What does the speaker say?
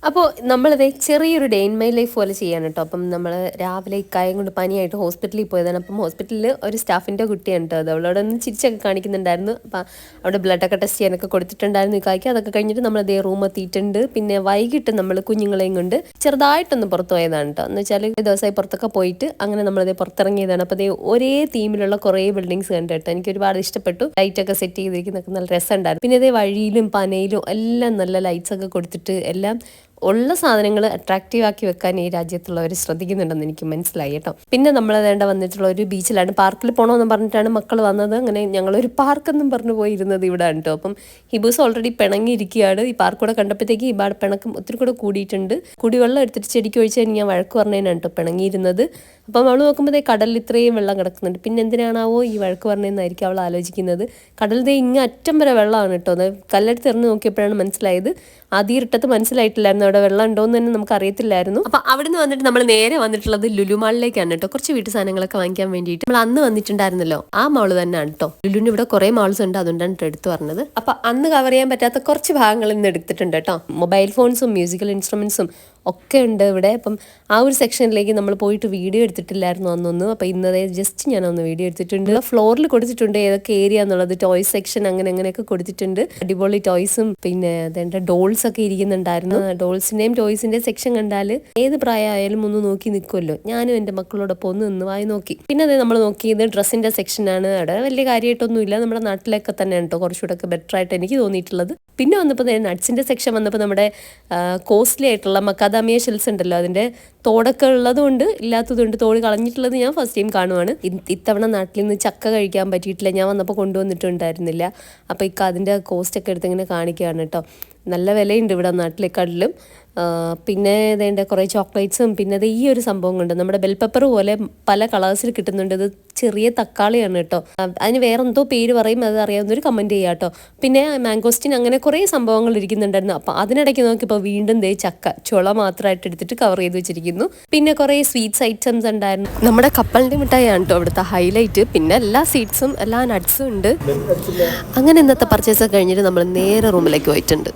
അപ്പോൾ നമ്മളിത് ചെറിയൊരു ഡേ ഇൻ മൈ ലൈഫ് പോലെ ചെയ്യാണ് കേട്ടോ. അപ്പം നമ്മൾ രാവിലെ ഇക്കായം കൊണ്ട് പനിയായിട്ട് ഹോസ്പിറ്റലിൽ പോയതാണ്. അപ്പം ഹോസ്പിറ്റലിൽ ഒരു സ്റ്റാഫിൻ്റെ കുട്ടിയാണ് കേട്ടോ. അത് അവളോട് ഒന്ന് ചിരിച്ചൊക്കെ കാണിക്കുന്നുണ്ടായിരുന്നു. അപ്പം അവിടെ ബ്ലഡൊക്കെ ടെസ്റ്റ് ചെയ്യാനൊക്കെ കൊടുത്തിട്ടുണ്ടായിരുന്നു ഇക്കായ്ക്ക്. അതൊക്കെ കഴിഞ്ഞിട്ട് നമ്മൾ അതേ റൂം എത്തിയിട്ടുണ്ട്. പിന്നെ വൈകിട്ട് നമ്മൾ കുഞ്ഞുങ്ങളെയും കൊണ്ട് ചെറുതായിട്ടൊന്ന് പുറത്ത് പോയതാണ് കേട്ടോ. എന്ന് വെച്ചാൽ ദിവസമായി പുറത്തൊക്കെ പോയിട്ട് അങ്ങനെ നമ്മളതേ പുറത്തിറങ്ങിയതാണ്. അപ്പോൾ അതേ ഒരേ തീമിലുള്ള കുറേ ബിൽഡിങ്സ് കണ്ടു കേട്ടോ. എനിക്ക് ഒരുപാട് ഇഷ്ടപ്പെട്ടു. ലൈറ്റൊക്കെ സെറ്റ് ചെയ്തിരിക്കുന്നതൊക്കെ നല്ല രസമുണ്ടായിരുന്നു. പിന്നെ അതേ വഴിയിലും പനയിലും എല്ലാം നല്ല ലൈറ്റ്സ് ഒക്കെ കൊടുത്തിട്ട് എല്ലാം ഉള്ള സാധനങ്ങൾ അട്രാക്റ്റീവ് ആക്കി വെക്കാൻ ഈ രാജ്യത്തുള്ളവർ ശ്രദ്ധിക്കുന്നുണ്ടെന്ന് എനിക്ക് മനസ്സിലായി കേട്ടോ. പിന്നെ നമ്മൾ വേണ്ട വന്നിട്ടുള്ള ഒരു ബീച്ചിലാണ്. പാർക്കിൽ പോകണമെന്ന് പറഞ്ഞിട്ടാണ് മക്കൾ വന്നത്. അങ്ങനെ ഞങ്ങളൊരു പാർക്കെന്നും പറഞ്ഞു പോയിരുന്നത് ഇവിടെ കേട്ടോ. അപ്പം ഹിബൂസ് ഓൾറെഡി പിണങ്ങിയിരിക്കുകയാണ്. ഈ പാർക്ക് കൂടെ കണ്ടപ്പോഴത്തേക്ക് ഈ പിണക്കം ഒത്തിരി കൂടെ കൂടിയിട്ടുണ്ട്. കുടിവെള്ളം എടുത്തിട്ട് ചെടിക്ക് ഒഴിച്ചാൽ ഞാൻ വഴക്ക് പറഞ്ഞതിനാണ് കേട്ടോ പിണങ്ങിയിരുന്നത്. അപ്പം അവൾ നോക്കുമ്പോഴത്തേ കടലിൽ ഇത്രയും വെള്ളം കിടക്കുന്നുണ്ട്. പിന്നെ എന്തിനാണാവോ ഈ വഴക്ക് പറഞ്ഞതെന്നായിരിക്കും അവൾ ആലോചിക്കുന്നത്. കടലിൽ ഇങ്ങ് അറ്റം വരെ വെള്ളമാണ് കേട്ടോ. കല്ലെടുത്ത് എറിഞ്ഞ് നോക്കിയപ്പോഴാണ് മനസ്സിലായത്. ആദ്യം ഇട്ടത്ത് മനസ്സിലായിട്ടില്ലായിരുന്നു അവിടെ വെള്ളം ഉണ്ടോയെന്ന് തന്നെ നമുക്ക് അറിയത്തില്ലായിരുന്നു. അപ്പം അവിടെ നിന്ന് വന്നിട്ട് നമ്മൾ നേരെ വന്നിട്ടുള്ളത് ലുലു മാളിലേക്കാണ് കേട്ടോ. കുറച്ച് വീട്ടു സാധനങ്ങളൊക്കെ വാങ്ങിക്കാൻ വേണ്ടിയിട്ട് നമ്മൾ അന്ന് വന്നിട്ടുണ്ടായിരുന്നല്ലോ ആ മാള് തന്നെയാണ് കേട്ടോ. ലുലുവിന് ഇവിടെ കുറേ മാൾസ് ഉണ്ട്, അതുകൊണ്ടാണ് എടുത്തു പറഞ്ഞത്. അപ്പം അന്ന് കവർ ചെയ്യാൻ പറ്റാത്ത കുറച്ച് ഭാഗങ്ങൾ ഇന്ന് എടുത്തിട്ടുണ്ട് കേട്ടോ. മൊബൈൽ ഫോൺസും മ്യൂസിക്കൽ ഇൻസ്ട്രുമെന്റ്സും ഒക്കെ ഉണ്ട് ഇവിടെ. അപ്പം ആ ഒരു സെക്ഷനിലേക്ക് നമ്മൾ പോയിട്ട് വീഡിയോ എടുത്തിട്ടില്ലായിരുന്നു അന്നൊന്നും. അപ്പം ഇന്നതേ ജസ്റ്റ് ഞാനൊന്ന് വീഡിയോ എടുത്തിട്ടുണ്ട്. ഫ്ലോറിൽ കൊടുത്തിട്ടുണ്ട് ഏതൊക്കെ ഏരിയ എന്നുള്ളത്. ടോയ്സ് സെക്ഷൻ അങ്ങനെയൊക്കെ കൊടുത്തിട്ടുണ്ട്. അടിപൊളി ടോയ്സും പിന്നെ അതെൻ്റെ ഡോൾസ് ഒക്കെ ഇരിക്കുന്നുണ്ടായിരുന്നു. ഡോൾസിൻ്റെയും ടോയ്സിൻ്റെ സെക്ഷൻ കണ്ടാൽ ഏത് പ്രായമായാലും ഒന്ന് നോക്കി നിൽക്കുമല്ലോ. ഞാനും എൻ്റെ മക്കളോടൊപ്പം ഒന്ന് നിന്ന് വായി നോക്കി. പിന്നെ അതേ നമ്മൾ നോക്കിയത് ഡ്രസ്സിൻ്റെ സെക്ഷനാണ്. അവിടെ വലിയ കാര്യമായിട്ടൊന്നുമില്ല. നമ്മുടെ നാട്ടിലൊക്കെ തന്നെയാണ് കേട്ടോ കുറച്ചുകൂടെ ഒക്കെ ബെറ്റർ ആയിട്ട് എനിക്ക് തോന്നിയിട്ടുള്ളത്. പിന്നെ വന്നപ്പോൾ നട്ട്സിൻ്റെ സെക്ഷൻ വന്നപ്പോൾ നമ്മുടെ കോസ്റ്റ്ലി ആയിട്ടുള്ള മക്കാദാമിയ ഷെൽസ് ഉണ്ടല്ലോ, അതിൻ്റെ തോടൊക്കെ ഉള്ളതുകൊണ്ട് ഇല്ലാത്തതുകൊണ്ട് തോട് കളഞ്ഞിട്ടുള്ളത് ഞാൻ ഫസ്റ്റ് ടൈം കാണുവാണ്. ഇത്തവണ നാട്ടിൽ നിന്ന് ചക്ക കഴിക്കാൻ പറ്റിയിട്ടില്ല. ഞാൻ വന്നപ്പോൾ കൊണ്ടുവന്നിട്ടുണ്ടായിരുന്നില്ല. അപ്പോൾ അതിൻ്റെ കോസ്റ്റൊക്കെ എടുത്ത് ഇങ്ങനെ കാണിക്കുകയാണ് കേട്ടോ. നല്ല വിലയുണ്ട് ഇവിടെ നാട്ടിലേക്കാട്ടിലും. പിന്നെ ഇതേണ്ട കുറേ ചോക്ലേറ്റ്സും പിന്നെ അത് ഈ ഒരു സംഭവം കൊണ്ട് നമ്മുടെ ബെൽ പെപ്പർ പോലെ പല കളേഴ്സിൽ കിട്ടുന്നുണ്ട്. ഇത് ചെറിയ തക്കാളിയാണ് കേട്ടോ. അതിന് വേറെ എന്തോ പേര് പറയും, അത് അറിയാവുന്നൊരു കമൻറ്റ് ചെയ്യാം കേട്ടോ. പിന്നെ മാംഗോസ്റ്റിൻ അങ്ങനെ കുറേ സംഭവങ്ങൾ ഇരിക്കുന്നുണ്ടായിരുന്നു. അപ്പോൾ അതിനിടയ്ക്ക് നോക്കിയപ്പോൾ വീണ്ടും ചക്ക ചുള മാത്രമായിട്ട് എടുത്തിട്ട് കവർ ചെയ്ത് വെച്ചിരിക്കുന്നു. പിന്നെ കുറേ സ്വീറ്റ്സ് ഐറ്റംസ് ഉണ്ടായിരുന്നു. നമ്മുടെ കപ്പലിൻ്റെ മിഠായിയാണ് കേട്ടോ അവിടുത്തെ ഹൈലൈറ്റ്. പിന്നെ എല്ലാ സ്വീറ്റ്സും എല്ലാ നട്ട്സും ഉണ്ട്. അങ്ങനെ ഇന്നത്തെ പർച്ചേസ് കഴിഞ്ഞിട്ട് നമ്മൾ നേരെ റൂമിലേക്ക് പോയിട്ടുണ്ട്.